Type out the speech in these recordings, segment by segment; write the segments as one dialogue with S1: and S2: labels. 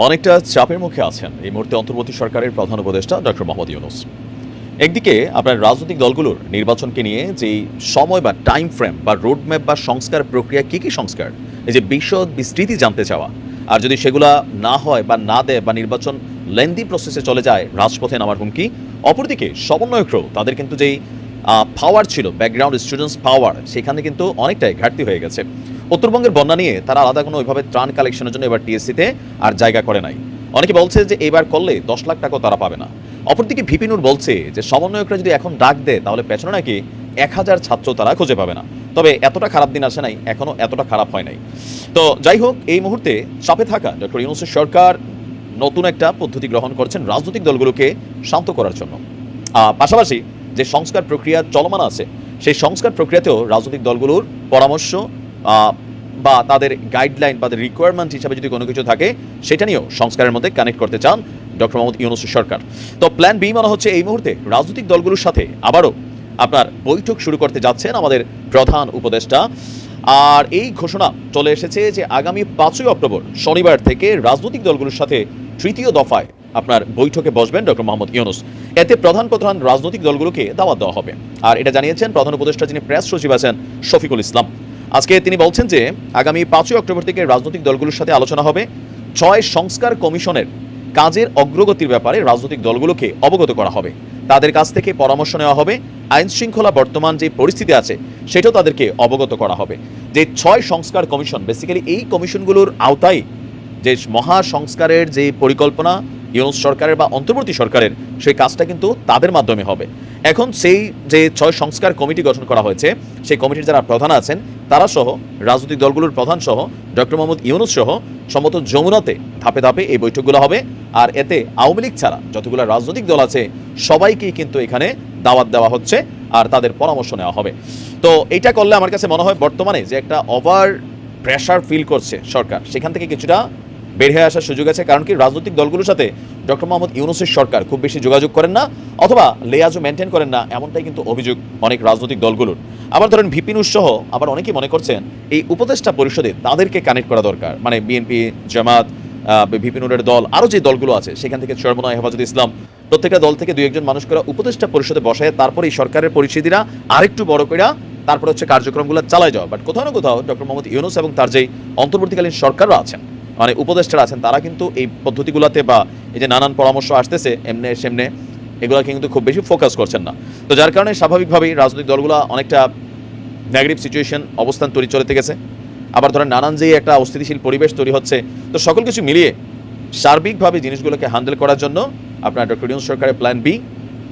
S1: অনেকটা চাপের মুখে আছেন এই মুহূর্তে অন্তর্বর্তী সরকারের প্রধান উপদেষ্টা ডক্টর মোহাম্মদ ইউনূস। একদিকে আপনার রাজনৈতিক দলগুলোর নির্বাচনকে নিয়ে যেই সময় বা টাইম ফ্রেম বা রোডম্যাপ বা সংস্কার প্রক্রিয়া কী সংস্কার, এই যে বিশদ বিস্তৃতি জানতে চাওয়া, আর যদি সেগুলা না হয় বা না দেয় বা নির্বাচন লেন্দি প্রসেসে চলে যায়, রাজপথে নামার হুমকি। অপরদিকে সমন্বয়করাও তাদের কিন্তু যেই পাওয়ার ছিল, ব্যাকগ্রাউন্ড স্টুডেন্টস পাওয়ার, সেখানে কিন্তু অনেকটাই ঘাটতি হয়ে গেছে। উত্তরবঙ্গের বন্যা নিয়ে তারা আলাদা কোনো ওইভাবে ত্রাণ কালেকশনের জন্য এবার টিএসসিতে আর জায়গা করে নাই। অনেকে বলছে যে এবার করলে 10 লাখ টাকাও তারা পাবে না। অপরদিকে ভিপি নূর বলছে যে সমন্বয়করা যদি এখন ডাক দেয় তাহলে পেছনে নাকি 1000 ছাত্র তারা খুঁজে পাবে না। তবে এতটা খারাপ দিন আসে নাই, এখনো এতটা খারাপ হয় নাই। তো যাই হোক, এই মুহূর্তে চাপে থাকা ডক্টর ইউনূসের সরকার নতুন একটা পদ্ধতি গ্রহণ করছেন রাজনৈতিক দলগুলোকে শান্ত করার জন্য। পাশাপাশি যে সংস্কার প্রক্রিয়া চলমান আছে, সেই সংস্কার প্রক্রিয়াতেও রাজনৈতিক দলগুলোর পরামর্শ বা তাদের গাইডলাইন বা রিকোয়ারমেন্ট হিসাবে যদি কোনো কিছু থাকে, সেটা নিয়েও সংস্কারের মধ্যে কানেক্ট করতে চান ডক্টর মোহাম্মদ ইউনূসের সরকার। তো প্ল্যান বি মনে হচ্ছে এই মুহূর্তে রাজনৈতিক দলগুলোর সাথে আবারও আপনার বৈঠক শুরু করতে যাচ্ছেন আমাদের প্রধান উপদেষ্টা। আর এই ঘোষণা চলে এসেছে যে আগামী 5ই অক্টোবর শনিবার থেকে রাজনৈতিক দলগুলোর সাথে তৃতীয় দফায় আপনার বৈঠকে বসবেন ডক্টর মোহাম্মদ ইউনূস। এতে প্রধান রাজনৈতিক দলগুলোকে দাওয়াত দেওয়া হবে। আর এটা জানিয়েছেন প্রধান উপদেষ্টা যিনি প্রেস সচিব আছেন শফিকুল ইসলাম। আজকে তিনি বলছেন যে আগামী 5ই অক্টোবর থেকে রাজনৈতিক দলগুলোর সাথে আলোচনা হবে। 6 সংস্কার কমিশনের কাজের অগ্রগতির ব্যাপারে রাজনৈতিক দলগুলোকে অবগত করা হবে, তাদের কাছ থেকে পরামর্শ নেওয়া হবে। আইন শৃঙ্খলা বর্তমান যে পরিস্থিতি আছে সেটাও তাদেরকে অবগত করা হবে। যে 6 সংস্কার কমিশন, বেসিক্যালি এই কমিশনগুলোর আওতায় যে মহা সংস্কারের যে পরিকল্পনা ইউনূস সরকারের বা অন্তর্বর্তী সরকারের, সেই কাজটা কিন্তু তাদের মাধ্যমে হবে। এখন সেই যে 6 সংস্কার কমিটি গঠন করা হয়েছে, সেই কমিটির যারা প্রধান আছেন তারা সহ রাজনৈতিক দলগুলোর প্রধান সহ ডক্টর মোহাম্মদ ইউনূস সহ সম্ভবত যমুনাতে ধাপে ধাপে এই বৈঠকগুলো হবে। আর এতে আওয়ামী লীগ ছাড়া যতগুলো রাজনৈতিক দল আছে সবাইকেই কিন্তু এখানে দাওয়াত দেওয়া হচ্ছে আর তাদের পরামর্শ নেওয়া হবে। তো এটা করলে আমার কাছে মনে হয় বর্তমানে যে একটা ওভার প্রেশার ফিল করছে সরকার, সেখান থেকে কিছুটা বের হয়ে আসার সুযোগ আছে। কারণ কি, রাজনৈতিক দলগুলোর সাথে ডক্টর মোহাম্মদ ইউনূসের সরকার খুব বেশি যোগাযোগ করেন না, অথবা লেয়াজও মেনটেন করেন না, এমনটাই কিন্তু অভিযোগ অনেক রাজনৈতিক দলগুলোর। আবার ধরেন ভিপি নূর সহ আবার অনেকেই মনে করছেন এই উপদেষ্টা পরিষদে তাদেরকে কানেক্ট করা দরকার, মানে বিএনপি, জামাত, ভিপি নূরের দল, আরও যে দলগুলো আছে সেখান থেকে চরমোনাই, হেফাজত ইসলাম, প্রত্যেকটা দল থেকে 2-1 জন মানুষ করে উপদেষ্টা পরিষদে বসায় তারপরে এই সরকারের পরিস্থিতিরা আরেকটু বড় করে তারপর হচ্ছে কার্যক্রমগুলো চালায় যাওয়া। বাট কোথাও না কোথাও ডক্টর মোহাম্মদ ইউনূস এবং তার যেই অন্তর্বর্তীকালীন সরকাররা আছেন, মানে উপদেষ্টারা আছেন, তারা কিন্তু এই পদ্ধতিগুলোতে বা এই যে নানান পরামর্শ আসতেছে এমনে সেমনে, এগুলোকে কিন্তু খুব বেশি ফোকাস করছেন না। তো যার কারণে স্বাভাবিকভাবেই রাজনৈতিক দলগুলো অনেকটা নেগেটিভ সিচুয়েশন অবস্থান তৈরি চলতে গেছে। আবার ধরেন নানান যে একটা অস্থিতিশীল পরিবেশ তৈরি হচ্ছে, তো সকল কিছু মিলিয়ে সার্বিকভাবে জিনিসগুলোকে হ্যান্ডেল করার জন্য আপনার ডক্টর ইউনূস সরকারের plan B,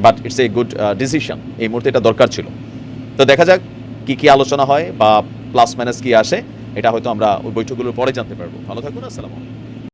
S1: but it's a good decision, এই মুহূর্তে এটা দরকার ছিল। তো দেখা যাক কি আলোচনা হয় বা প্লাস মাইনাস কি আসে, এটা হয়তো আমরা ওই বৈঠকগুলোর পরে জানতে পারবো। ভালো থাকুন, আসসালামু আলাইকুম।